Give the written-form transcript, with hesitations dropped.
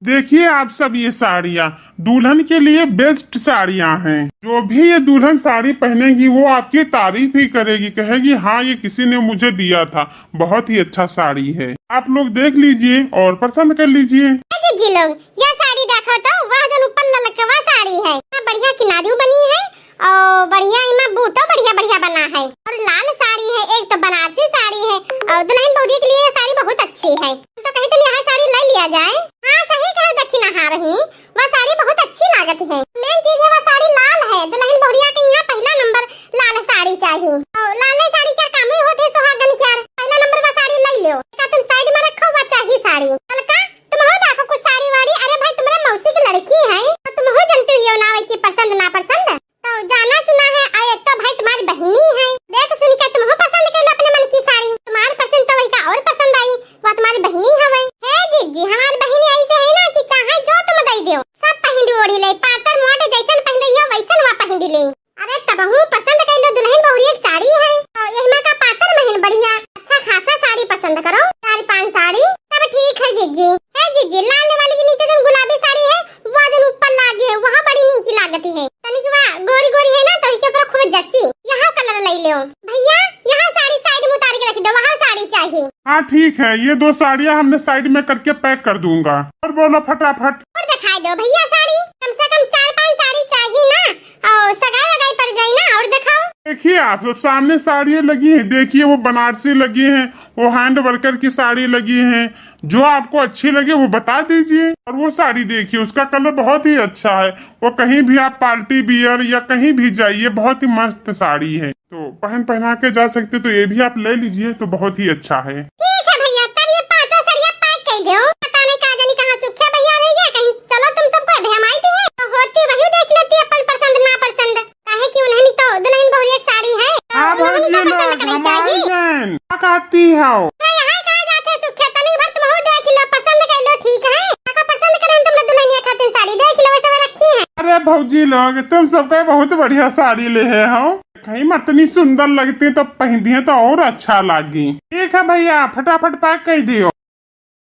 देखिए आप सब, ये साड़ियाँ दुल्हन के लिए बेस्ट साड़ियाँ हैं। जो भी ये दुल्हन साड़ी पहनेगी वो आपकी तारीफ ही करेगी, कहेगी हाँ ये किसी ने मुझे दिया था, बहुत ही अच्छा साड़ी है। आप लोग देख लीजिए और पसंद कर लीजिए। जी लोग यह साड़ी देखो तो वह जो ऊपर ललकवा साड़ी है, बढ़िया किनारियों बनी है और बढ़िया इमा बूटो बढ़िया बढ़िया बना है और लाल साड़ी है, एक तो बनारसी साड़ी है और दुल्हन भौजी के लिए ये साड़ी बहुत अच्छी है। तो कहीं तो यह साड़ी ले लिया जाए। हाँ सही कहो दक्षिणा हाँ रही, वह साड़ी बहुत अच्छी लागत है। मेन चीज है वह साड़ी लाल है, दुल्हन भौजिया के यहाँ पहला नंबर लाल साड़ी चाहिए और लाल साड़ी क्या काम ही होते सुहागन क्या, पहला नंबर वह साड़ी ले लो। तुम साइड में रखो वह चाहिए साड़ी। तुम हो देखो कुछ साड़ी वाड़ी, अरे भाई तुम्हारे मौसी की लड़की है तो तुम हो जानते हो ना की पसंद ना पसंद, तो जाना सुना है और एक तो भाई तुम्हारी बहनी है, देख सुन के तुम हो पसंद कर अपने मन की साड़ी, तुम्हारी पसंद तो वही का और पसंद आई, वह तुम्हारी बहनी है जी हमारी बहनी ऐसे है ना कि चाहे जो तुम दे दो सब पहन ओढ़ी ले, पातर मोटे जैसन पहन रही हो वैसन वह पहन ले। अरे तब हूँ पसंद कर लो, दुल्हन बहुरी एक साड़ी है और यह का पातर महल बढ़िया अच्छा खासा साड़ी पसंद करो, 4-5 साड़ी सब ठीक है जीजी। है जीजी लाल वाली के नीचे जो गुलाबी साड़ी है वो जो ऊपर लागी है वहाँ बड़ी नीची लागती है, तनिक वह गोरी गोरी है ना तो इसके ऊपर खूब जच्ची, यहाँ कलर ले लो भैया, यहाँ साड़ी साइड में उतार के रख दो, वहाँ साड़ी चाहिए। हाँ ठीक है, ये 2 साड़ियाँ हमने साइड में करके पैक कर दूंगा। और बोलो फटाफट और दिखाई दो भैया साड़ी, कम से कम 4-5 साड़ी चाहिए ना और सगाई वगाई पड़ जाए ना, और दिखाओ। देखिए आप सब सामने साड़ियाँ लगी हैं, देखिए वो बनारसी लगी हैं, वो हैंड वर्कर की साड़ी लगी हैं, जो आपको अच्छी लगे वो बता दीजिए। और वो साड़ी देखिए उसका कलर बहुत ही अच्छा है, वो कहीं भी आप पार्टी वियर या कहीं भी जाइए बहुत ही मस्त साड़ी है, तो पहना के जा सकते, तो ये भी आप ले लीजिए तो बहुत ही अच्छा है। ठीक है भैया, तब ये 5 साड़ियाँ पैक कर दो, पता नहीं कहाँ जानी कहाँ सुखिया भैया रह गया कहीं, चलो तुम सबको अभी हम आई थी तो होती वही देख लेती अपन पसंद ना पसंद, काहे कि उन्होंने तो दुल्हन बहुरी एक साड़ी है हाँ भौजी लोग हमारी जान क्या कहती हो, यहाँ कहाँ जाते सुखिया, तनी भर तुम हो देख लो पसंद कर लो, ठीक है काका पसंद करें तुम दुल्हनिया खातिर साड़ी देख लो वैसे रखी है। अरे भौजी लोग तुम सबका बहुत बढ़िया साड़ी ले हो, कहीं में इतनी सुंदर लगती तो पहनती है तो और अच्छा लगी। ठीक है भैया फटाफट पैक कर दियो।